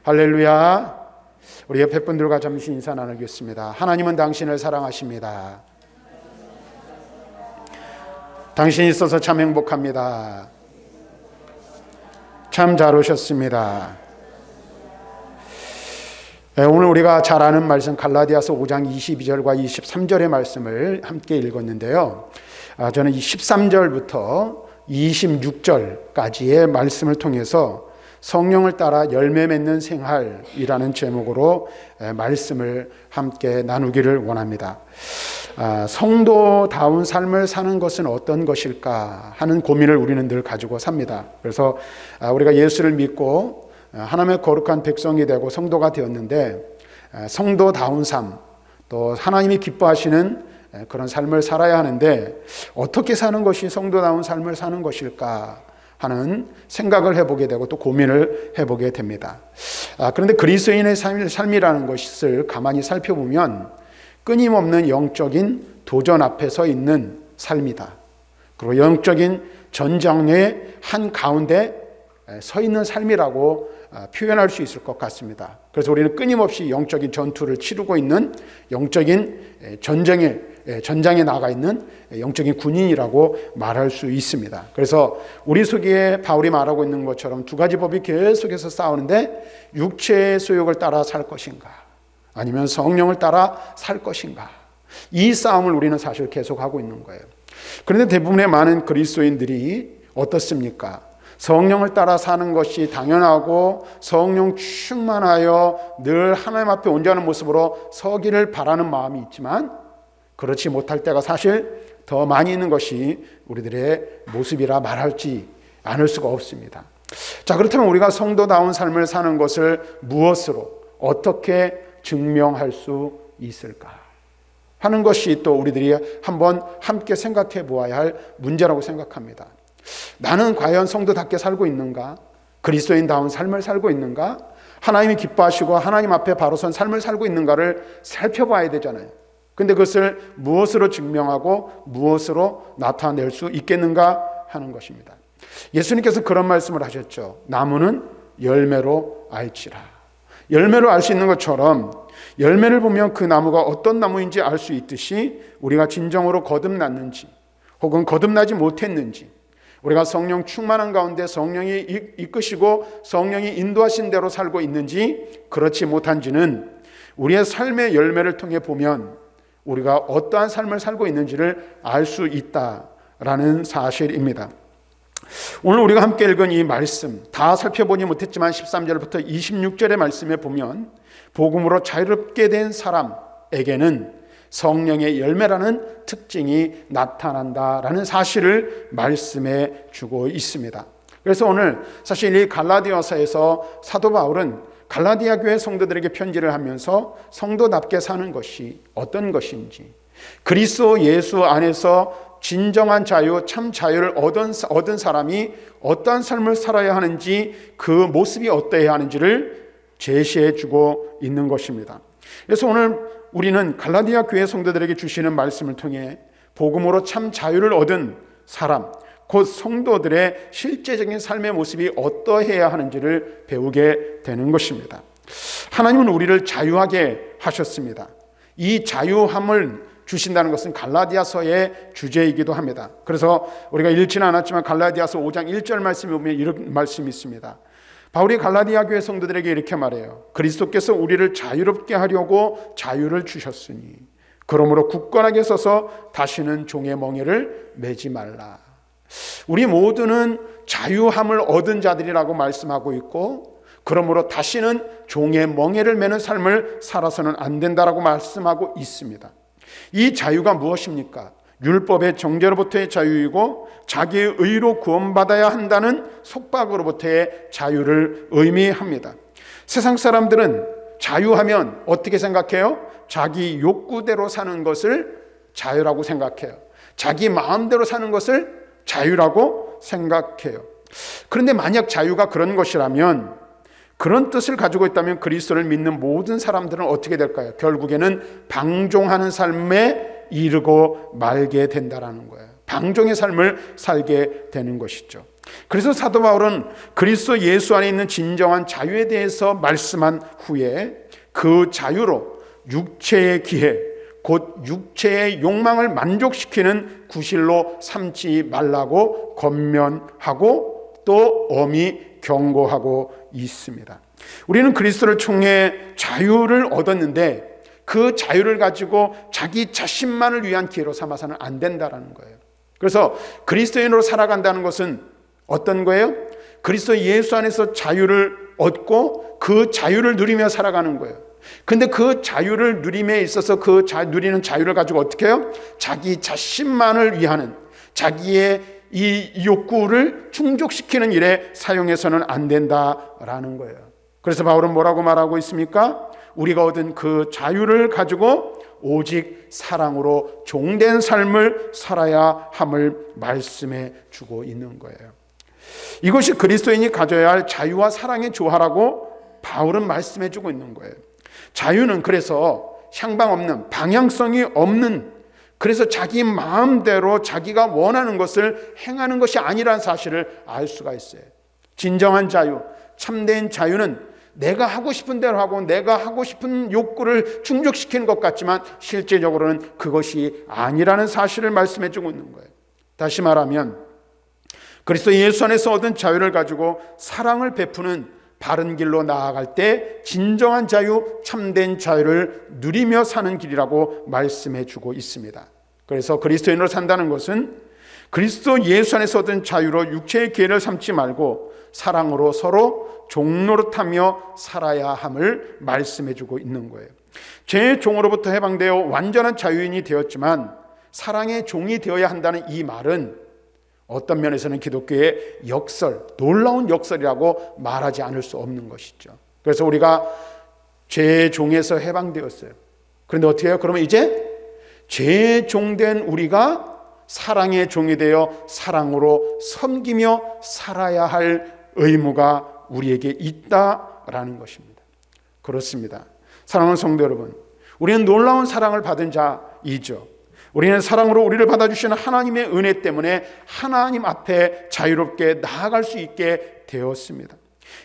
할렐루야. 우리 옆에 분들과 잠시 인사 나누겠습니다. 하나님은 당신을 사랑하십니다. 당신이 있어서 참 행복합니다. 참 잘 오셨습니다. 오늘 우리가 잘 아는 말씀 갈라디아서 5장 22절과 23절의 말씀을 함께 읽었는데요. 저는 이 13절부터 26절까지의 말씀을 통해서 성령을 따라 열매 맺는 생활이라는 제목으로 말씀을 함께 나누기를 원합니다. 성도다운 삶을 사는 것은 어떤 것일까 하는 고민을 우리는 늘 가지고 삽니다. 그래서 우리가 예수를 믿고 하나님의 거룩한 백성이 되고 성도가 되었는데 성도다운 삶, 또 하나님이 기뻐하시는 그런 삶을 살아야 하는데 어떻게 사는 것이 성도다운 삶을 사는 것일까 하는 생각을 해보게 되고 또 고민을 해보게 됩니다. 그런데 그리스도인의 삶이라는 것을 가만히 살펴보면 끊임없는 영적인 도전 앞에 서 있는 삶이다. 그리고 영적인 전장의 한가운데 서 있는 삶이라고 표현할 수 있을 것 같습니다. 그래서 우리는 끊임없이 영적인 전투를 치르고 있는 영적인 전장에 나가 있는 영적인 군인이라고 말할 수 있습니다. 그래서 우리 속에 바울이 말하고 있는 것처럼 두 가지 법이 계속해서 싸우는데 육체의 소욕을 따라 살 것인가 아니면 성령을 따라 살 것인가, 이 싸움을 우리는 사실 계속하고 있는 거예요. 그런데 대부분의 많은 그리스도인들이 어떻습니까? 성령을 따라 사는 것이 당연하고 성령 충만하여 늘 하나님 앞에 온전한 모습으로 서기를 바라는 마음이 있지만 그렇지 못할 때가 사실 더 많이 있는 것이 우리들의 모습이라 말하지 않을 수가 없습니다. 자, 그렇다면 우리가 성도다운 삶을 사는 것을 무엇으로 어떻게 증명할 수 있을까 하는 것이 또 우리들이 한번 함께 생각해 보아야 할 문제라고 생각합니다. 나는 과연 성도답게 살고 있는가? 그리스도인다운 삶을 살고 있는가? 하나님이 기뻐하시고 하나님 앞에 바로 선 삶을 살고 있는가를 살펴봐야 되잖아요. 근데 그것을 무엇으로 증명하고 무엇으로 나타낼 수 있겠는가 하는 것입니다. 예수님께서 그런 말씀을 하셨죠. 나무는 열매로 알지라. 열매로 알 수 있는 것처럼 열매를 보면 그 나무가 어떤 나무인지 알 수 있듯이 우리가 진정으로 거듭났는지 혹은 거듭나지 못했는지, 우리가 성령 충만한 가운데 성령이 이끄시고 성령이 인도하신 대로 살고 있는지 그렇지 못한지는 우리의 삶의 열매를 통해 보면 우리가 어떠한 삶을 살고 있는지를 알 수 있다라는 사실입니다. 오늘 우리가 함께 읽은 이 말씀 다 살펴보지 못했지만 13절부터 26절의 말씀에 보면 복음으로 자유롭게 된 사람에게는 성령의 열매라는 특징이 나타난다라는 사실을 말씀해 주고 있습니다. 그래서 오늘 사실 이 갈라디아서에서 사도 바울은 갈라디아 교회 성도들에게 편지를 하면서 성도답게 사는 것이 어떤 것인지, 그리스도 예수 안에서 진정한 자유, 참 자유를 얻은 사람이 어떠한 삶을 살아야 하는지, 그 모습이 어떠해야 하는지를 제시해 주고 있는 것입니다. 그래서 오늘 우리는 갈라디아 교회 성도들에게 주시는 말씀을 통해 복음으로 참 자유를 얻은 사람, 곧 성도들의 실제적인 삶의 모습이 어떠해야 하는지를 배우게 되는 것입니다. 하나님은 우리를 자유하게 하셨습니다. 이 자유함을 주신다는 것은 갈라디아서의 주제이기도 합니다. 그래서 우리가 읽지는 않았지만 갈라디아서 5장 1절 말씀에 보면 이런 말씀이 있습니다. 바울이 갈라디아 교회 성도들에게 이렇게 말해요. 그리스도께서 우리를 자유롭게 하려고 자유를 주셨으니 그러므로 굳건하게 서서 다시는 종의 멍에를 매지 말라. 우리 모두는 자유함을 얻은 자들이라고 말씀하고 있고, 그러므로 다시는 종의 멍에를 매는 삶을 살아서는 안 된다라고 말씀하고 있습니다. 이 자유가 무엇입니까? 율법의 정죄로부터의 자유이고 자기의 의로 구원받아야 한다는 속박으로부터의 자유를 의미합니다. 세상 사람들은 자유하면 어떻게 생각해요? 자기 욕구대로 사는 것을 자유라고 생각해요. 자기 마음대로 사는 것을 자유라고 생각해요. 그런데 만약 자유가 그런 것이라면, 그런 뜻을 가지고 있다면 그리스도를 믿는 모든 사람들은 어떻게 될까요? 결국에는 방종하는 삶에 이르고 말게 된다라는 거예요. 방종의 삶을 살게 되는 것이죠. 그래서 사도 바울은 그리스도 예수 안에 있는 진정한 자유에 대해서 말씀한 후에 그 자유로 육체의 기회, 곧 육체의 욕망을 만족시키는 구실로 삼지 말라고 권면하고 또 엄히 경고하고 있습니다. 우리는 그리스도를 통해 자유를 얻었는데 그 자유를 가지고 자기 자신만을 위한 기회로 삼아서는 안 된다라는 거예요. 그래서 그리스도인으로 살아간다는 것은 어떤 거예요? 그리스도 예수 안에서 자유를 얻고 그 자유를 누리며 살아가는 거예요. 근데 그 자유를 누림에 있어서 누리는 자유를 가지고 어떻게 해요? 자기 자신만을 위하는, 자기의 이 욕구를 충족시키는 일에 사용해서는 안 된다라는 거예요. 그래서 바울은 뭐라고 말하고 있습니까? 우리가 얻은 그 자유를 가지고 오직 사랑으로 종된 삶을 살아야 함을 말씀해 주고 있는 거예요. 이것이 그리스도인이 가져야 할 자유와 사랑의 조화라고 바울은 말씀해 주고 있는 거예요. 자유는 그래서 향방 없는, 방향성이 없는, 그래서 자기 마음대로 자기가 원하는 것을 행하는 것이 아니라는 사실을 알 수가 있어요. 진정한 자유, 참된 자유는 내가 하고 싶은 대로 하고 내가 하고 싶은 욕구를 충족시키는 것 같지만 실제적으로는 그것이 아니라는 사실을 말씀해 주고 있는 거예요. 다시 말하면 그리스도 예수 안에서 얻은 자유를 가지고 사랑을 베푸는 바른 길로 나아갈 때 진정한 자유, 참된 자유를 누리며 사는 길이라고 말씀해 주고 있습니다. 그래서 그리스도인으로 산다는 것은 그리스도 예수 안에서 얻은 자유로 육체의 기회를 삼지 말고 사랑으로 서로 종노릇하며 살아야 함을 말씀해 주고 있는 거예요. 죄의 종으로부터 해방되어 완전한 자유인이 되었지만 사랑의 종이 되어야 한다는 이 말은 어떤 면에서는 기독교의 역설, 놀라운 역설이라고 말하지 않을 수 없는 것이죠. 그래서 우리가 죄의 종에서 해방되었어요. 그런데 어떻게 해요? 그러면 이제 죄의 종된 우리가 사랑의 종이 되어 사랑으로 섬기며 살아야 할 의무가 우리에게 있다라는 것입니다. 그렇습니다. 사랑하는 성도 여러분, 우리는 놀라운 사랑을 받은 자이죠. 우리는 사랑으로 우리를 받아주시는 하나님의 은혜 때문에 하나님 앞에 자유롭게 나아갈 수 있게 되었습니다.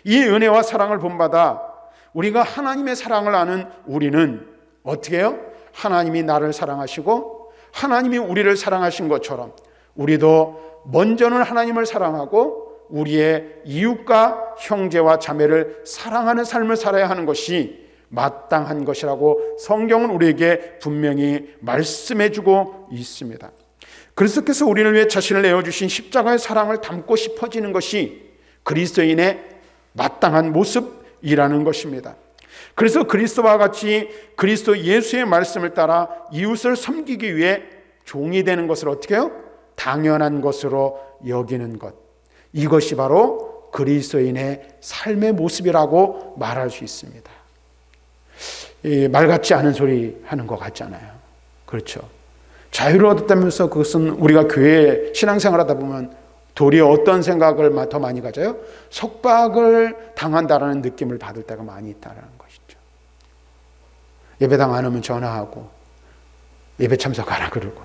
이 은혜와 사랑을 본받아 우리가 하나님의 사랑을 아는 우리는 어떻게 해요? 하나님이 나를 사랑하시고 하나님이 우리를 사랑하신 것처럼 우리도 먼저는 하나님을 사랑하고 우리의 이웃과 형제와 자매를 사랑하는 삶을 살아야 하는 것이 마땅한 것이라고 성경은 우리에게 분명히 말씀해 주고 있습니다. 그리스도께서 우리를 위해 자신을 내어주신 십자가의 사랑을 담고 싶어지는 것이 그리스도인의 마땅한 모습이라는 것입니다. 그래서 그리스도와 같이 그리스도 예수의 말씀을 따라 이웃을 섬기기 위해 종이 되는 것을 어떻게 해요? 당연한 것으로 여기는 것. 이것이 바로 그리스도인의 삶의 모습이라고 말할 수 있습니다. 말 같지 않은 소리 하는 것 같잖아요. 그렇죠. 자유를 얻었다면서 그것은 우리가 교회 신앙생활 하다 보면 도리어 어떤 생각을 더 많이 가져요? 속박을 당한다라는 느낌을 받을 때가 많이 있다는 것이죠. 예배당 안 오면 전화하고 예배 참석하라 그러고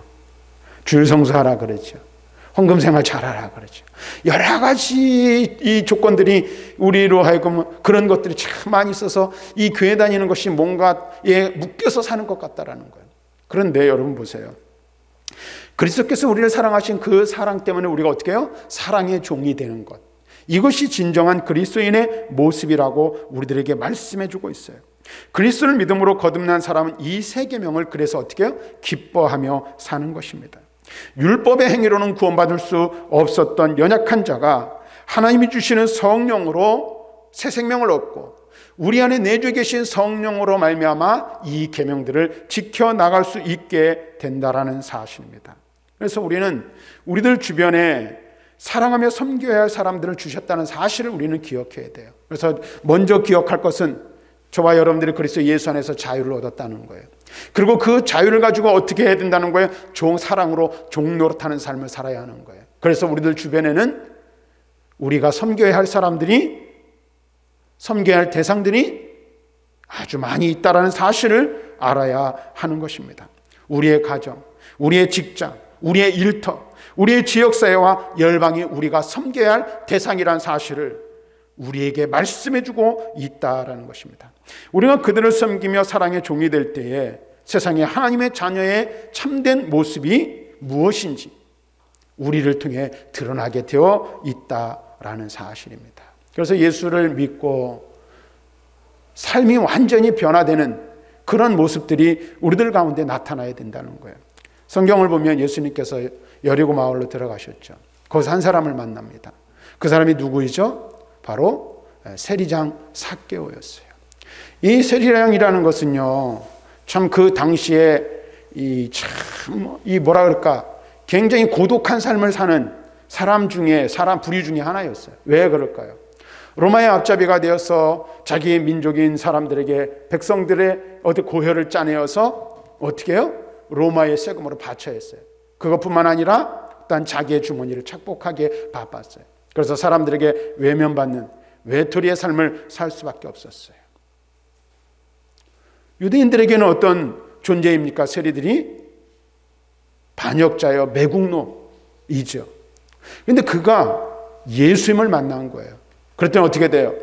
주일 성수하라 그러죠. 헌금 생활 잘하라 그러죠. 여러 가지 이 조건들이 우리로 하여금 그런 것들이 참 많이 있어서 이 교회 다니는 것이 뭔가에 묶여서 사는 것 같다라는 거예요. 그런데 여러분 보세요. 그리스도께서 우리를 사랑하신 그 사랑 때문에 우리가 어떻게 해요? 사랑의 종이 되는 것. 이것이 진정한 그리스도인의 모습이라고 우리들에게 말씀해 주고 있어요. 그리스도를 믿음으로 거듭난 사람은 이 세 계명을 그래서 어떻게 해요? 기뻐하며 사는 것입니다. 율법의 행위로는 구원받을 수 없었던 연약한 자가 하나님이 주시는 성령으로 새 생명을 얻고 우리 안에 내주에 계신 성령으로 말미암아 이 계명들을 지켜나갈 수 있게 된다라는 사실입니다. 그래서 우리는 우리들 주변에 사랑하며 섬겨야 할 사람들을 주셨다는 사실을 우리는 기억해야 돼요. 그래서 먼저 기억할 것은 저와 여러분들이 그리스도 예수 안에서 자유를 얻었다는 거예요. 그리고 그 자유를 가지고 어떻게 해야 된다는 거예요? 사랑으로 종노릇하는 삶을 살아야 하는 거예요. 그래서 우리들 주변에는 우리가 섬겨야 할 사람들이, 섬겨야 할 대상들이 아주 많이 있다는 사실을 알아야 하는 것입니다. 우리의 가정, 우리의 직장, 우리의 일터, 우리의 지역사회와 열방이 우리가 섬겨야 할 대상이란 사실을 우리에게 말씀해주고 있다라는 것입니다. 우리가 그들을 섬기며 사랑의 종이 될 때에 세상에 하나님의 자녀의 참된 모습이 무엇인지 우리를 통해 드러나게 되어 있다라는 사실입니다. 그래서 예수를 믿고 삶이 완전히 변화되는 그런 모습들이 우리들 가운데 나타나야 된다는 거예요. 성경을 보면 예수님께서 여리고 마을로 들어가셨죠. 거기서 한 사람을 만납니다. 그 사람이 누구이죠? 바로 세리장 삭개오였어요. 이 세리장이라는 것은요, 참 그 당시에 뭐라 그럴까, 굉장히 고독한 삶을 사는 사람 부류 중에 하나였어요. 왜 그럴까요? 로마의 앞잡이가 되어서 자기의 민족인 사람들에게 백성들의 고혈을 짜내어서 어떻게 해요? 로마의 세금으로 바쳐야 했어요. 그것뿐만 아니라 일단 자기의 주머니를 착복하게 바빴어요. 그래서 사람들에게 외면받는 외톨이의 삶을 살 수밖에 없었어요. 유대인들에게는 어떤 존재입니까? 세리들이 반역자여 매국노이죠. 그런데 그가 예수님을 만난 거예요. 그랬더니 어떻게 돼요?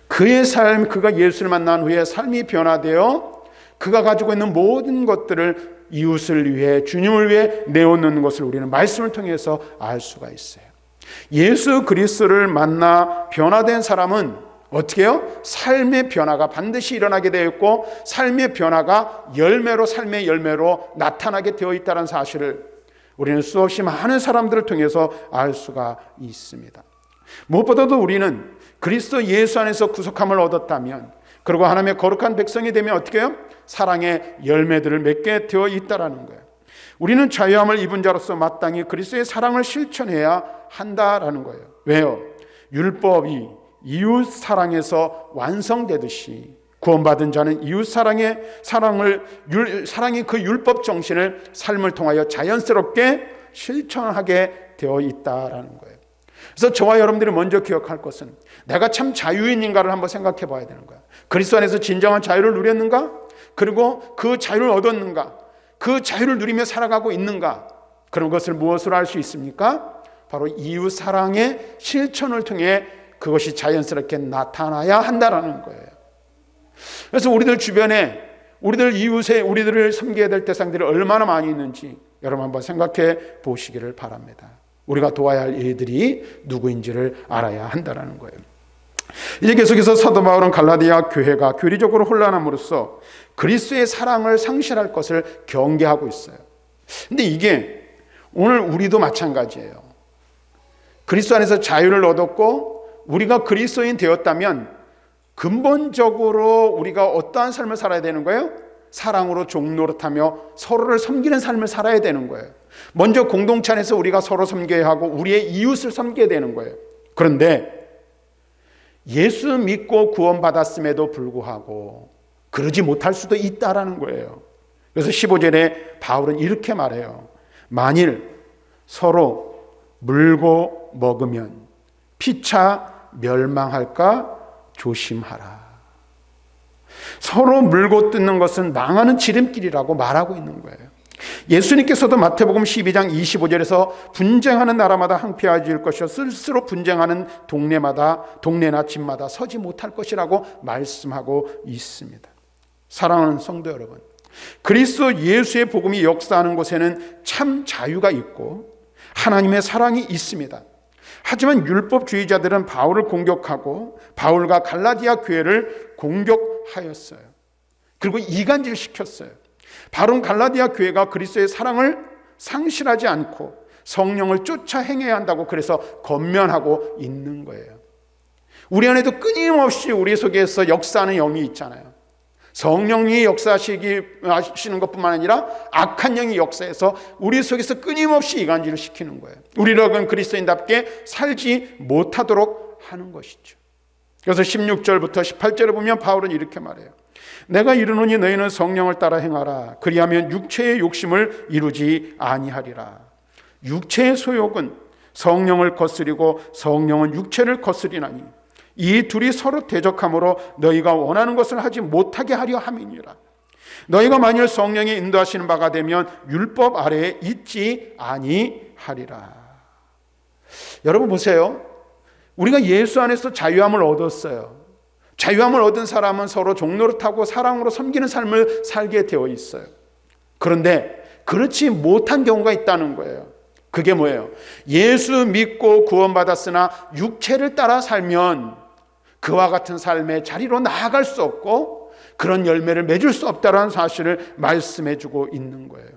그의 삶, 그가 예수를 만난 후에 삶이 변화되어 그가 가지고 있는 모든 것들을 이웃을 위해, 주님을 위해 내어놓는 것을 우리는 말씀을 통해서 알 수가 있어요. 예수 그리스도를 만나 변화된 사람은 어떻게 해요? 삶의 변화가 반드시 일어나게 되어 있고 삶의 변화가 삶의 열매로 나타나게 되어 있다는 사실을 우리는 수없이 많은 사람들을 통해서 알 수가 있습니다. 무엇보다도 우리는 그리스도 예수 안에서 구속함을 얻었다면, 그리고 하나님의 거룩한 백성이 되면 어떻게 해요? 사랑의 열매들을 맺게 되어 있다는 거예요. 우리는 자유함을 입은 자로서 마땅히 그리스도의 사랑을 실천해야 한다라는 거예요. 왜요? 율법이 이웃 사랑에서 완성되듯이 구원받은 자는 이웃 사랑의 그 율법 정신을 삶을 통하여 자연스럽게 실천하게 되어 있다라는 거예요. 그래서 저와 여러분들이 먼저 기억할 것은 내가 참 자유인인가를 한번 생각해 봐야 되는 거예요. 그리스도 안에서 진정한 자유를 누렸는가? 그리고 그 자유를 얻었는가? 그 자유를 누리며 살아가고 있는가? 그런 것을 무엇으로 알 수 있습니까? 바로 이웃 사랑의 실천을 통해 그것이 자연스럽게 나타나야 한다라는 거예요. 그래서 우리들 주변에 우리들 이웃에 우리들을 섬겨야 될 대상들이 얼마나 많이 있는지 여러분 한번 생각해 보시기를 바랍니다. 우리가 도와야 할 이들이 누구인지를 알아야 한다는 거예요. 이제 계속해서 사도 바울은 갈라디아 교회가 교리적으로 혼란함으로써 그리스도의 사랑을 상실할 것을 경계하고 있어요. 근데 이게 오늘 우리도 마찬가지예요. 그리스도 안에서 자유를 얻었고 우리가 그리스도인 되었다면 근본적으로 우리가 어떠한 삶을 살아야 되는 거예요? 사랑으로 종노릇하며 서로를 섬기는 삶을 살아야 되는 거예요. 먼저 공동체 안에서 우리가 서로 섬겨야 하고 우리의 이웃을 섬겨야 되는 거예요. 그런데 예수 믿고 구원받았음에도 불구하고 그러지 못할 수도 있다라는 거예요. 그래서 15절에 바울은 이렇게 말해요. 만일 서로 물고 먹으면 피차 멸망할까 조심하라. 서로 물고 뜯는 것은 망하는 지름길이라고 말하고 있는 거예요. 예수님께서도 마태복음 12장 25절에서 분쟁하는 나라마다 항폐해질 것이요 스스로 분쟁하는 동네나 집마다 서지 못할 것이라고 말씀하고 있습니다. 사랑하는 성도 여러분, 그리스도 예수의 복음이 역사하는 곳에는 참 자유가 있고 하나님의 사랑이 있습니다. 하지만 율법주의자들은 바울을 공격하고 바울과 갈라디아 교회를 공격하였어요. 그리고 이간질시켰어요. 바울은 갈라디아 교회가 그리스도의 사랑을 상실하지 않고 성령을 쫓아 행해야 한다고 그래서 권면하고 있는 거예요. 우리 안에도 끊임없이 우리 속에서 역사하는 영이 있잖아요. 성령이 역사하시는 것뿐만 아니라 악한 영이 역사해서 우리 속에서 끊임없이 이간질을 시키는 거예요. 우리라고는 그리스도인답게 살지 못하도록 하는 것이죠. 그래서 16절부터 18절을 보면 바울은 이렇게 말해요. 내가 이르노니 너희는 성령을 따라 행하라. 그리하면 육체의 욕심을 이루지 아니하리라. 육체의 소욕은 성령을 거스리고 성령은 육체를 거스리나니 이 둘이 서로 대적함으로 너희가 원하는 것을 하지 못하게 하려 함이니라. 너희가 만일 성령의 인도하시는 바가 되면 율법 아래에 있지 아니하리라. 여러분 보세요. 우리가 예수 안에서 자유함을 얻었어요. 자유함을 얻은 사람은 서로 종노릇하고 사랑으로 섬기는 삶을 살게 되어 있어요. 그런데 그렇지 못한 경우가 있다는 거예요. 그게 뭐예요? 예수 믿고 구원받았으나 육체를 따라 살면 그와 같은 삶의 자리로 나아갈 수 없고 그런 열매를 맺을 수 없다는 사실을 말씀해 주고 있는 거예요.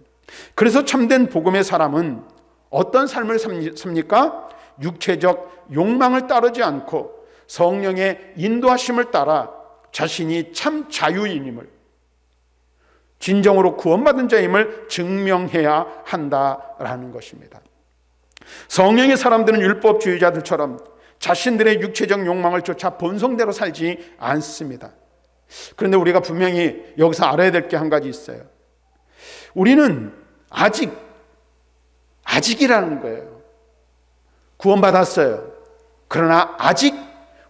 그래서 참된 복음의 사람은 어떤 삶을 삽니까? 육체적 욕망을 따르지 않고 성령의 인도하심을 따라 자신이 참 자유인임을, 진정으로 구원받은 자임을 증명해야 한다라는 것입니다. 성령의 사람들은 율법주의자들처럼 자신들의 육체적 욕망을 쫓아 본성대로 살지 않습니다. 그런데 우리가 분명히 여기서 알아야 될 게 한 가지 있어요. 우리는 아직이라는 거예요. 구원받았어요. 그러나 아직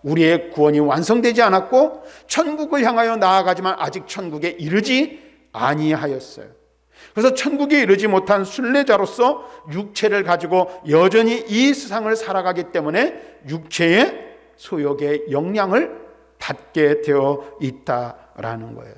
우리의 구원이 완성되지 않았고 천국을 향하여 나아가지만 아직 천국에 이르지 아니하였어요. 그래서 천국에 이르지 못한 순례자로서 육체를 가지고 여전히 이 세상을 살아가기 때문에 육체의 소욕의 영향을 받게 되어 있다라는 거예요.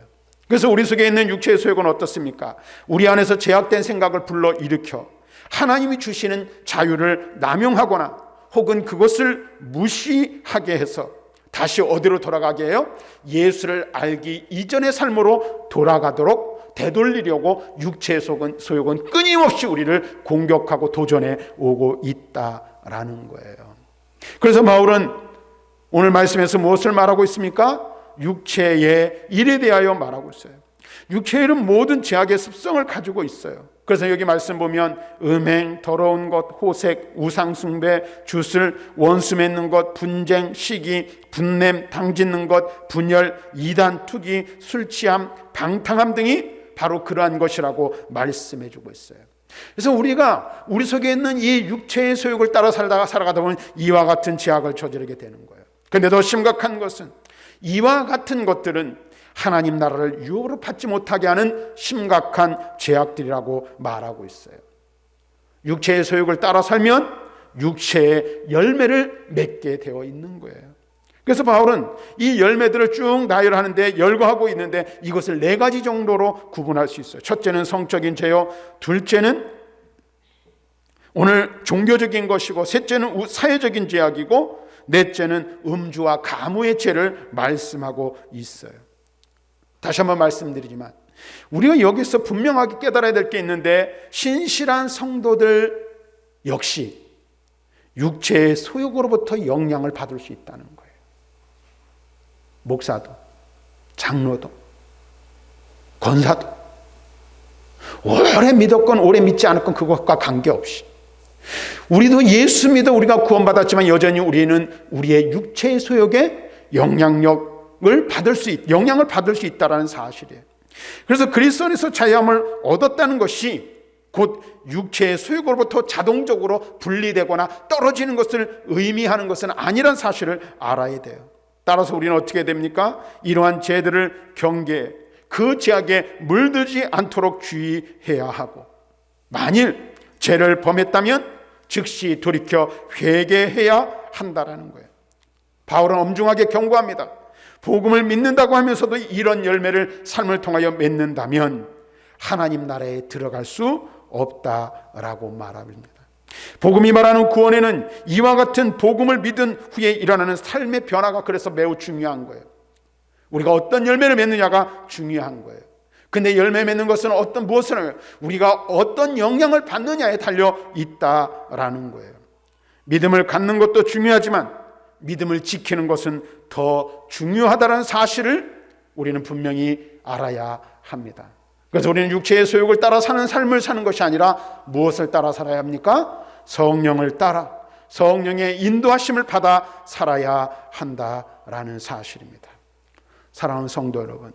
그래서 우리 속에 있는 육체의 소욕은 어떻습니까? 우리 안에서 제약된 생각을 불러일으켜 하나님이 주시는 자유를 남용하거나 혹은 그것을 무시하게 해서 다시 어디로 돌아가게 해요? 예수를 알기 이전의 삶으로 돌아가도록 되돌리려고 육체의 소욕은 끊임없이 우리를 공격하고 도전해 오고 있다라는 거예요. 그래서 바울은 오늘 말씀에서 무엇을 말하고 있습니까? 육체의 일에 대하여 말하고 있어요. 육체의 일은 모든 죄악의 습성을 가지고 있어요. 그래서 여기 말씀 보면 음행, 더러운 것, 호색, 우상숭배, 주술, 원수 맺는 것, 분쟁, 시기, 분냄, 당짓는 것, 분열, 이단, 투기, 술 취함, 방탕함 등이 바로 그러한 것이라고 말씀해 주고 있어요. 그래서 우리가 우리 속에 있는 이 육체의 소욕을 따라 살아가다 보면 이와 같은 죄악을 저지르게 되는 거예요. 그런데 더 심각한 것은 이와 같은 것들은 하나님 나라를 유업으로 받지 못하게 하는 심각한 죄악들이라고 말하고 있어요. 육체의 소욕을 따라 살면 육체의 열매를 맺게 되어 있는 거예요. 그래서 바울은 이 열매들을 쭉 나열하는데 열거하고 있는데 이것을 4가지 정도로 구분할 수 있어요. 첫째는 성적인 죄요, 둘째는 오늘 종교적인 것이고, 셋째는 사회적인 죄악이고, 넷째는 음주와 가무의 죄를 말씀하고 있어요. 다시 한번 말씀드리지만 우리가 여기서 분명하게 깨달아야 될 게 있는데, 신실한 성도들 역시 육체의 소욕으로부터 영향을 받을 수 있다는 거예요. 목사도, 장로도, 권사도 오래 믿었건 오래 믿지 않았건 그것과 관계없이 우리도 예수 믿어 우리가 구원받았지만 여전히 우리는 우리의 육체의 소욕에 영향을 받을 수 있다는 사실이에요. 그래서 그리스도 안에서 자유함을 얻었다는 것이 곧 육체의 소욕으로부터 자동적으로 분리되거나 떨어지는 것을 의미하는 것은 아니란 사실을 알아야 돼요. 따라서 우리는 어떻게 됩니까? 이러한 죄들을 경계해 그 죄악에 물들지 않도록 주의해야 하고, 만일 죄를 범했다면 즉시 돌이켜 회개해야 한다라는 거예요. 바울은 엄중하게 경고합니다. 복음을 믿는다고 하면서도 이런 열매를 삶을 통하여 맺는다면 하나님 나라에 들어갈 수 없다라고 말합니다. 복음이 말하는 구원에는 이와 같은 복음을 믿은 후에 일어나는 삶의 변화가 그래서 매우 중요한 거예요. 우리가 어떤 열매를 맺느냐가 중요한 거예요. 근데 열매 맺는 것은 무엇을 하냐? 우리가 어떤 영향을 받느냐에 달려 있다라는 거예요. 믿음을 갖는 것도 중요하지만 믿음을 지키는 것은 더 중요하다는 사실을 우리는 분명히 알아야 합니다. 그래서 우리는 육체의 소욕을 따라 사는 삶을 사는 것이 아니라 무엇을 따라 살아야 합니까? 성령을 따라 성령의 인도하심을 받아 살아야 한다라는 사실입니다. 사랑하는 성도 여러분,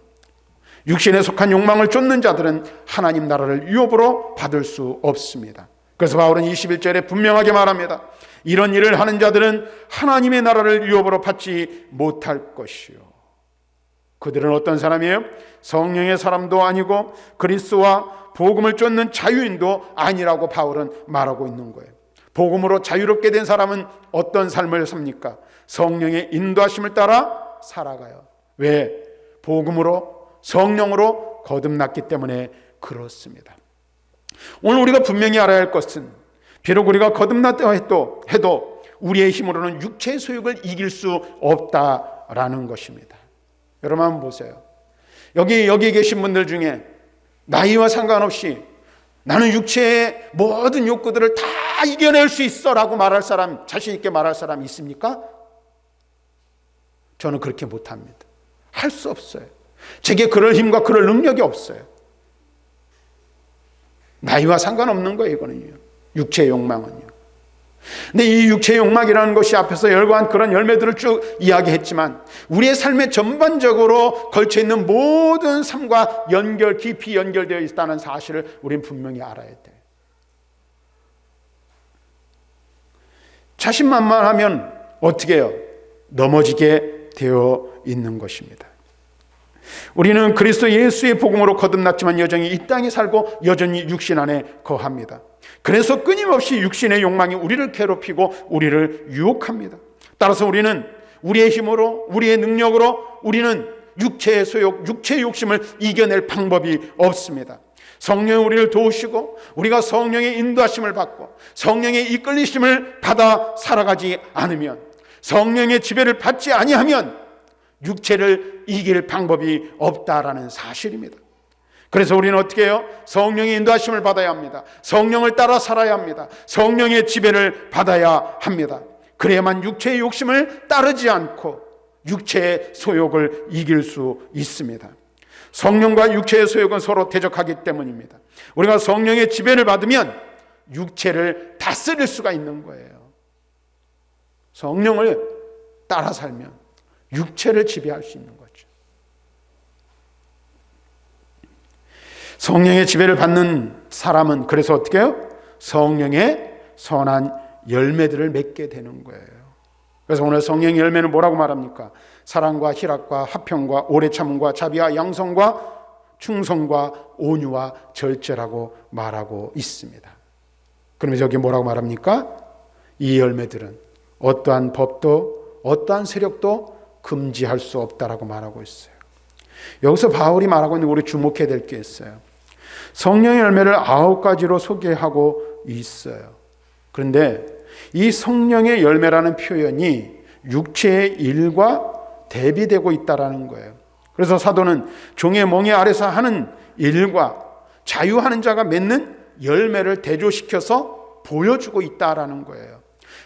육신에 속한 욕망을 쫓는 자들은 하나님 나라를 유업으로 받을 수 없습니다. 그래서 바울은 21절에 분명하게 말합니다. 이런 일을 하는 자들은 하나님의 나라를 유업으로 받지 못할 것이요. 그들은 어떤 사람이에요? 성령의 사람도 아니고 그리스도와 복음을 쫓는 자유인도 아니라고 바울은 말하고 있는 거예요. 복음으로 자유롭게 된 사람은 어떤 삶을 삽니까? 성령의 인도하심을 따라 살아가요. 왜? 복음으로, 성령으로 거듭났기 때문에 그렇습니다. 오늘 우리가 분명히 알아야 할 것은 비록 우리가 거듭났다 해도 우리의 힘으로는 육체의 소욕을 이길 수 없다라는 것입니다. 여러분 한번 보세요. 여기 계신 분들 중에 나이와 상관없이 나는 육체의 모든 욕구들을 다 이겨낼 수 있어 라고 말할 사람, 자신 있게 말할 사람 있습니까? 저는 그렇게 못합니다. 할 수 없어요. 제게 그럴 힘과 그럴 능력이 없어요. 나이와 상관없는 거예요, 이거는요. 육체의 욕망은요. 근데 이 육체의 욕망이라는 것이 앞에서 열거한 그런 열매들을 쭉 이야기했지만 우리의 삶에 전반적으로 걸쳐있는 모든 삶과 깊이 연결되어 있다는 사실을 우리는 분명히 알아야 돼요. 자신만만하면 어떻게 해요? 넘어지게 되어 있는 것입니다. 우리는 그리스도 예수의 복음으로 거듭났지만 여전히 이 땅에 살고 여전히 육신 안에 거합니다. 그래서 끊임없이 육신의 욕망이 우리를 괴롭히고 우리를 유혹합니다. 따라서 우리는 우리의 힘으로, 우리의 능력으로 우리는 육체의 소욕, 육체의 욕심을 이겨낼 방법이 없습니다. 성령이 우리를 도우시고 우리가 성령의 인도하심을 받고 성령의 이끌리심을 받아 살아가지 않으면, 성령의 지배를 받지 아니하면 육체를 이길 방법이 없다라는 사실입니다. 그래서 우리는 어떻게 해요? 성령의 인도하심을 받아야 합니다. 성령을 따라 살아야 합니다. 성령의 지배를 받아야 합니다. 그래야만 육체의 욕심을 따르지 않고 육체의 소욕을 이길 수 있습니다. 성령과 육체의 소욕은 서로 대적하기 때문입니다. 우리가 성령의 지배를 받으면 육체를 다스릴 수가 있는 거예요. 성령을 따라 살면 육체를 지배할 수 있는 거죠. 성령의 지배를 받는 사람은 그래서 어떻게 해요? 성령의 선한 열매들을 맺게 되는 거예요. 그래서 오늘 성령의 열매는 뭐라고 말합니까? 사랑과 희락과 화평과 오래 참음과 자비와 양성과 충성과 온유와 절제라고 말하고 있습니다. 그러면서 여기 뭐라고 말합니까? 이 열매들은 어떠한 법도 어떠한 세력도 금지할 수 없다라고 말하고 있어요. 여기서 바울이 말하고 있는 우리 주목해야 될 게 있어요. 성령의 열매를 9가지로 소개하고 있어요. 그런데 이 성령의 열매라는 표현이 육체의 일과 대비되고 있다라는 거예요. 그래서 사도는 종의 멍에 아래서 하는 일과 자유하는 자가 맺는 열매를 대조시켜서 보여주고 있다라는 거예요.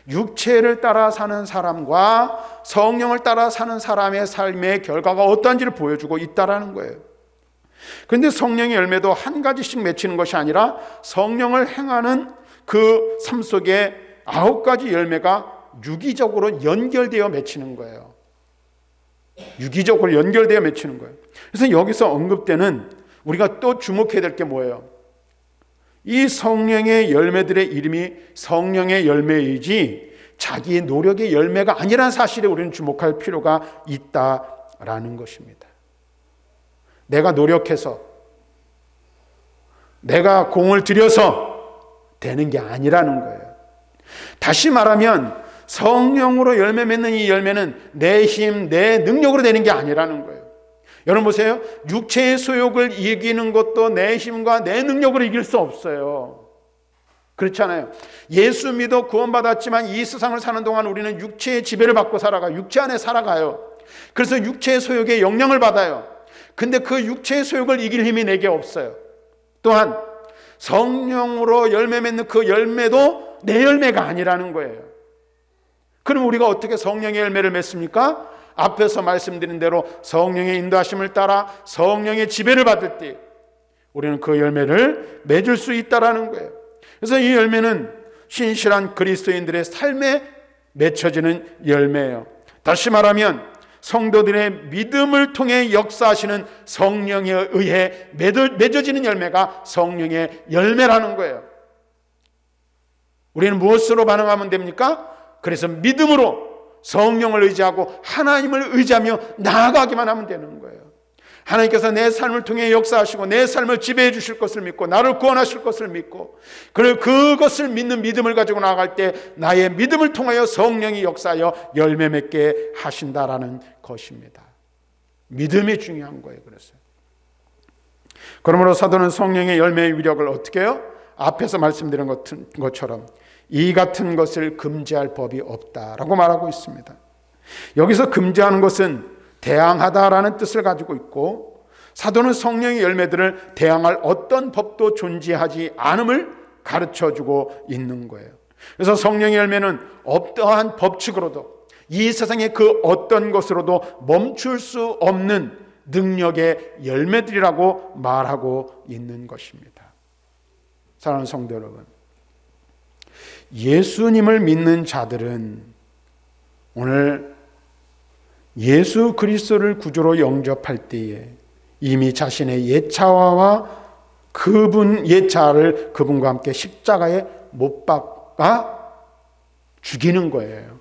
육체를 따라 사는 사람과 성령을 따라 사는 사람의 삶의 결과가 어떠한지를 보여주고 있다라는 거예요. 그런데 성령의 열매도 한 가지씩 맺히는 것이 아니라 성령을 행하는 그 삶 속에 9가지 열매가 유기적으로 연결되어 맺히는 거예요. 유기적으로 연결되어 맺히는 거예요. 그래서 여기서 언급되는 우리가 또 주목해야 될 게 뭐예요? 이 성령의 열매들의 이름이 성령의 열매이지 자기의 노력의 열매가 아니라는 사실에 우리는 주목할 필요가 있다라는 것입니다. 내가 노력해서 내가 공을 들여서 되는 게 아니라는 거예요. 다시 말하면 성령으로 열매 맺는 이 열매는 내 힘, 내 능력으로 되는 게 아니라는 거예요. 여러분 보세요. 육체의 소욕을 이기는 것도 내 힘과 내 능력으로 이길 수 없어요. 그렇잖아요. 예수 믿어 구원받았지만 이 세상을 사는 동안 우리는 육체의 지배를 받고 살아가요. 육체 안에 살아가요. 그래서 육체의 소욕에 영향을 받아요. 근데 그 육체의 소욕을 이길 힘이 내게 없어요. 또한 성령으로 열매 맺는 그 열매도 내 열매가 아니라는 거예요. 그럼 우리가 어떻게 성령의 열매를 맺습니까? 앞에서 말씀드린 대로 성령의 인도하심을 따라 성령의 지배를 받을 때 우리는 그 열매를 맺을 수 있다라는 거예요. 그래서 이 열매는 신실한 그리스도인들의 삶에 맺혀지는 열매예요. 다시 말하면 성도들의 믿음을 통해 역사하시는 성령에 의해 맺어지는 열매가 성령의 열매라는 거예요. 우리는 무엇으로 반응하면 됩니까? 그래서 믿음으로 성령을 의지하고 하나님을 의지하며 나아가기만 하면 되는 거예요. 하나님께서 내 삶을 통해 역사하시고 내 삶을 지배해 주실 것을 믿고 나를 구원하실 것을 믿고 그리고 그것을 믿는 믿음을 가지고 나아갈 때 나의 믿음을 통하여 성령이 역사하여 열매 맺게 하신다라는 것입니다. 믿음이 중요한 거예요. 그러므로 사도는 성령의 열매의 위력을 어떻게 해요? 앞에서 말씀드린 것처럼 이 같은 것을 금지할 법이 없다라고 말하고 있습니다. 여기서 금지하는 것은 대항하다라는 뜻을 가지고 있고 사도는 성령의 열매들을 대항할 어떤 법도 존재하지 않음을 가르쳐주고 있는 거예요. 그래서 성령의 열매는 어떠한 법칙으로도 이 세상의 그 어떤 것으로도 멈출 수 없는 능력의 열매들이라고 말하고 있는 것입니다. 사랑하는 성도 여러분, 예수님을 믿는 자들은 오늘 예수 그리스도를 구주로 영접할 때에 이미 자신의 옛자와 그분과 함께 십자가에 못 박아 죽이는 거예요.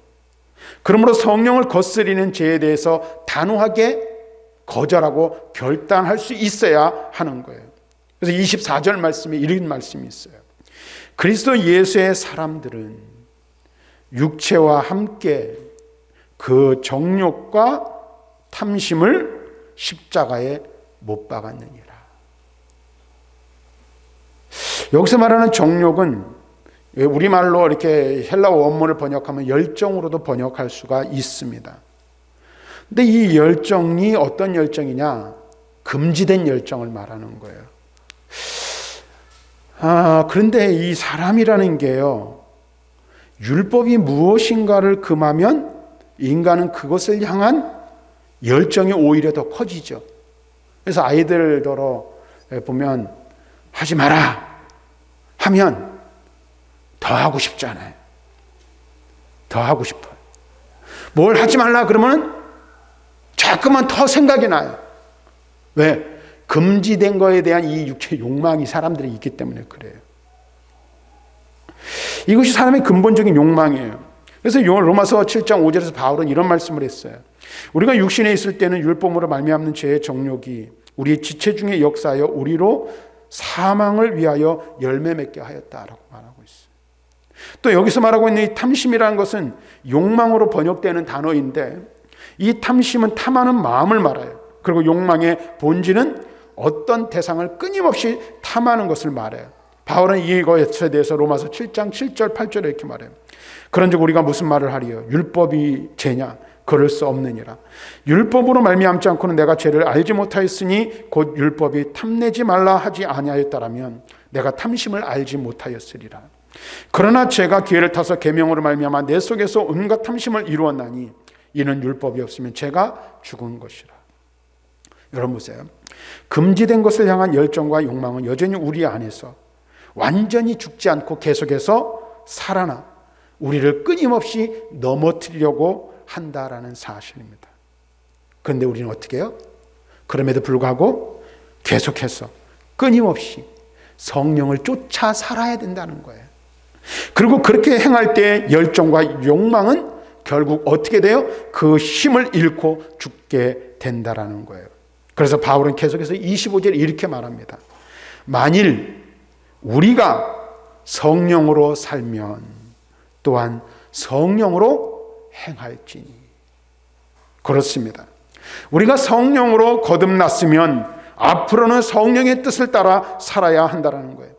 그러므로 성령을 거스리는 죄에 대해서 단호하게 거절하고 결단할 수 있어야 하는 거예요. 그래서 24절 말씀에 이런 말씀이 있어요. 그리스도 예수의 사람들은 육체와 함께 그 정욕과 탐심을 십자가에 못 박았느니라. 여기서 말하는 정욕은 우리말로 이렇게 헬라어 원문을 번역하면 열정으로도 번역할 수가 있습니다. 근데 이 열정이 어떤 열정이냐? 금지된 열정을 말하는 거예요. 그런데 이 사람이라는 게요, 율법이 무엇인가를 금하면 인간은 그것을 향한 열정이 오히려 더 커지죠. 그래서 아이들더러 보면 하지 마라 하면 더 하고 싶잖아요. 더 하고 싶어요. 뭘 하지 말라 그러면 자꾸만 더 생각이 나요. 왜? 금지된 거에 대한 이 육체 욕망이 사람들이 있기 때문에 그래요. 이것이 사람의 근본적인 욕망이에요. 그래서 로마서 7장 5절에서 바울은 이런 말씀을 했어요. 우리가 육신에 있을 때는 율법으로 말미암는 죄의 정욕이 우리의 지체 중에 역사하여 우리로 사망을 위하여 열매 맺게 하였다라고 말하고 있어요. 또 여기서 말하고 있는 이 탐심이라는 것은 욕망으로 번역되는 단어인데 이 탐심은 탐하는 마음을 말해요. 그리고 욕망의 본질은 어떤 대상을 끊임없이 탐하는 것을 말해요. 바울은 이것에 대해서 로마서 7장 7절 8절에 이렇게 말해요. 그런즉 우리가 무슨 말을 하리요? 율법이 죄냐? 그럴 수 없느니라. 율법으로 말미암지 않고는 내가 죄를 알지 못하였으니 곧 율법이 탐내지 말라 하지 아니하였다라면 내가 탐심을 알지 못하였으리라. 그러나 죄가 기회를 타서 계명으로 말미암아 내 속에서 온갖 탐심을 이루었나니 이는 율법이 없으면 죄가 죽은 것이라. 여러분 보세요. 금지된 것을 향한 열정과 욕망은 여전히 우리 안에서 완전히 죽지 않고 계속해서 살아나 우리를 끊임없이 넘어뜨리려고 한다라는 사실입니다. 그런데 우리는 어떻게 해요? 그럼에도 불구하고 계속해서 끊임없이 성령을 쫓아 살아야 된다는 거예요. 그리고 그렇게 행할 때 열정과 욕망은 결국 어떻게 돼요? 그 힘을 잃고 죽게 된다라는 거예요. 그래서 바울은 계속해서 25절에 이렇게 말합니다. 만일 우리가 성령으로 살면 또한 성령으로 행할지니. 그렇습니다. 우리가 성령으로 거듭났으면 앞으로는 성령의 뜻을 따라 살아야 한다는 거예요.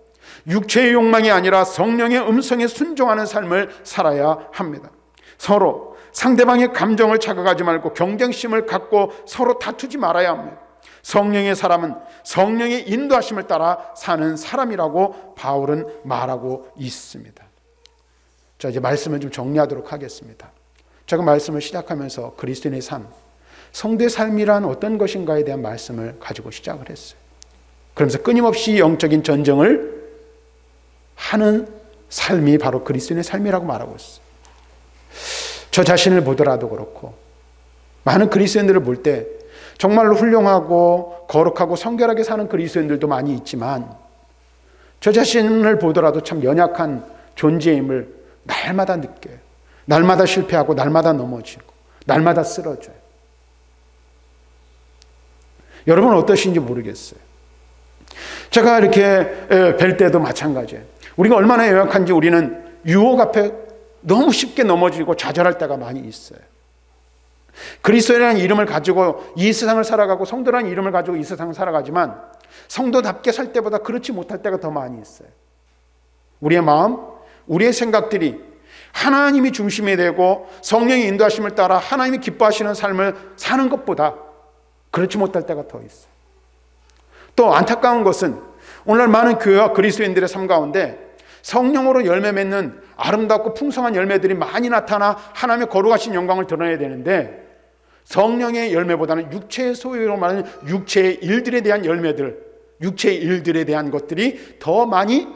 육체의 욕망이 아니라 성령의 음성에 순종하는 삶을 살아야 합니다. 서로 상대방의 감정을 자극하지 말고 경쟁심을 갖고 서로 다투지 말아야 합니다. 성령의 사람은 성령의 인도하심을 따라 사는 사람이라고 바울은 말하고 있습니다. 자, 이제 말씀을 좀 정리하도록 하겠습니다. 제가 말씀을 시작하면서 그리스도인의 삶, 성도의 삶이란 어떤 것인가에 대한 말씀을 가지고 시작을 했어요. 그러면서 끊임없이 영적인 전쟁을 하는 삶이 바로 그리스도인의 삶이라고 말하고 있어요. 저 자신을 보더라도 그렇고 많은 그리스도인들을 볼 때 정말로 훌륭하고 거룩하고 성결하게 사는 그리스도인들도 많이 있지만 저 자신을 보더라도 참 연약한 존재임을 날마다 느껴요. 날마다 실패하고 날마다 넘어지고 날마다 쓰러져요. 여러분은 어떠신지 모르겠어요. 제가 이렇게 뵐 때도 마찬가지예요. 우리가 얼마나 연약한지 우리는 유혹 앞에 너무 쉽게 넘어지고 좌절할 때가 많이 있어요. 그리스도라는 이름을 가지고 이 세상을 살아가고 성도라는 이름을 가지고 이 세상을 살아가지만 성도답게 살 때보다 그렇지 못할 때가 더 많이 있어요. 우리의 마음, 우리의 생각들이 하나님이 중심이 되고 성령의 인도하심을 따라 하나님이 기뻐하시는 삶을 사는 것보다 그렇지 못할 때가 더 있어요. 또 안타까운 것은 오늘날 많은 교회와 그리스도인들의 삶 가운데 성령으로 열매 맺는 아름답고 풍성한 열매들이 많이 나타나 하나님의 거룩하신 영광을 드러내야 되는데 성령의 열매보다는 육체의 소유로 말하는 육체의 일들에 대한 열매들, 육체의 일들에 대한 것들이 더 많이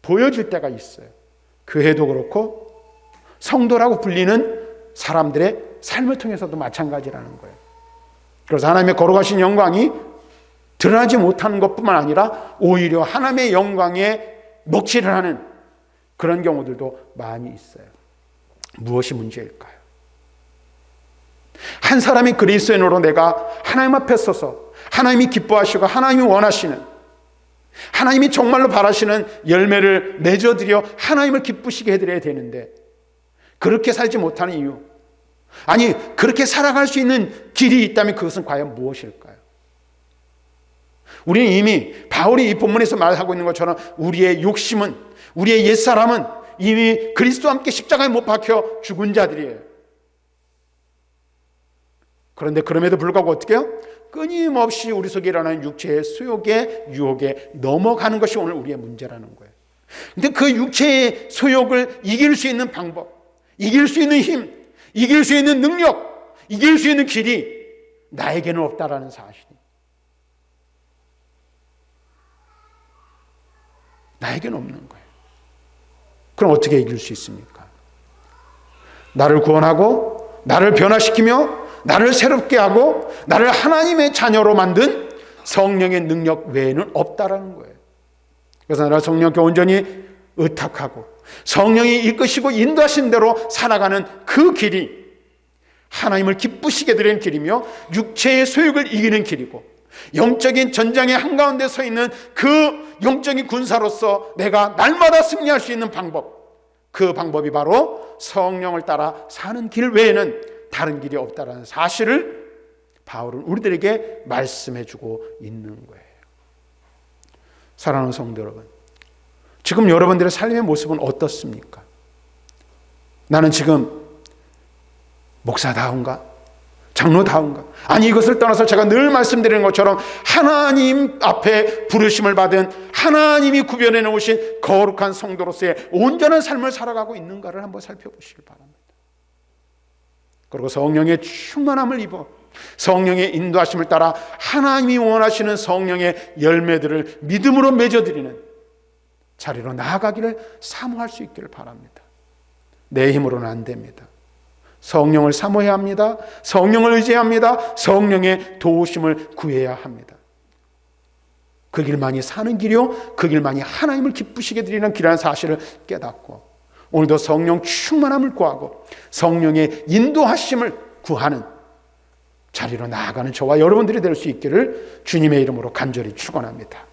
보여질 때가 있어요. 교회도 그렇고 성도라고 불리는 사람들의 삶을 통해서도 마찬가지라는 거예요. 그래서 하나님의 거룩하신 영광이 드러나지 못하는 것뿐만 아니라 오히려 하나님의 영광에 먹칠을 하는 그런 경우들도 많이 있어요. 무엇이 문제일까요? 한 사람이 그리스도인으로 내가 하나님 앞에 서서 하나님이 기뻐하시고 하나님이 원하시는, 하나님이 정말로 바라시는 열매를 맺어드려 하나님을 기쁘시게 해드려야 되는데 그렇게 살지 못하는 이유, 아니 그렇게 살아갈 수 있는 길이 있다면 그것은 과연 무엇일까요? 우리는 이미 바울이 이 본문에서 말하고 있는 것처럼 우리의 욕심은, 우리의 옛사람은 이미 그리스도와 함께 십자가에 못 박혀 죽은 자들이에요. 그런데 그럼에도 불구하고 어떻게 해요? 끊임없이 우리 속에 일어나는 육체의 수욕의 유혹에 넘어가는 것이 오늘 우리의 문제라는 거예요. 근데 그 육체의 소욕을 이길 수 있는 방법, 이길 수 있는 힘, 이길 수 있는 능력, 이길 수 있는 길이 나에게는 없다라는 사실. 나에게는 없는 거예요. 그럼 어떻게 이길 수 있습니까? 나를 구원하고 나를 변화시키며 나를 새롭게 하고 나를 하나님의 자녀로 만든 성령의 능력 외에는 없다라는 거예요. 그래서 나를 성령께 온전히 의탁하고 성령이 이끄시고 인도하신 대로 살아가는 그 길이 하나님을 기쁘시게 드리는 길이며 육체의 소욕을 이기는 길이고 영적인 전장의 한가운데 서 있는 그 영적인 군사로서 내가 날마다 승리할 수 있는 방법, 그 방법이 바로 성령을 따라 사는 길 외에는 다른 길이 없다는 사실을 바울은 우리들에게 말씀해주고 있는 거예요. 사랑하는 성도 여러분, 지금 여러분들의 삶의 모습은 어떻습니까? 나는 지금 목사다운가? 장로다운가? 아니, 이것을 떠나서 제가 늘 말씀드리는 것처럼 하나님 앞에 부르심을 받은 하나님이 구별해 놓으신 거룩한 성도로서의 온전한 삶을 살아가고 있는가를 한번 살펴보시길 바랍니다. 그리고 성령의 충만함을 입어 성령의 인도하심을 따라 하나님이 원하시는 성령의 열매들을 믿음으로 맺어드리는 자리로 나아가기를 사모할 수 있기를 바랍니다. 내 힘으로는 안 됩니다. 성령을 사모해야 합니다. 성령을 의지합니다. 성령의 도우심을 구해야 합니다. 그 길만이 사는 길이요, 그 길만이 하나님을 기쁘시게 드리는 길이라는 사실을 깨닫고 오늘도 성령 충만함을 구하고 성령의 인도하심을 구하는 자리로 나아가는 저와 여러분들이 될 수 있기를 주님의 이름으로 간절히 축원합니다.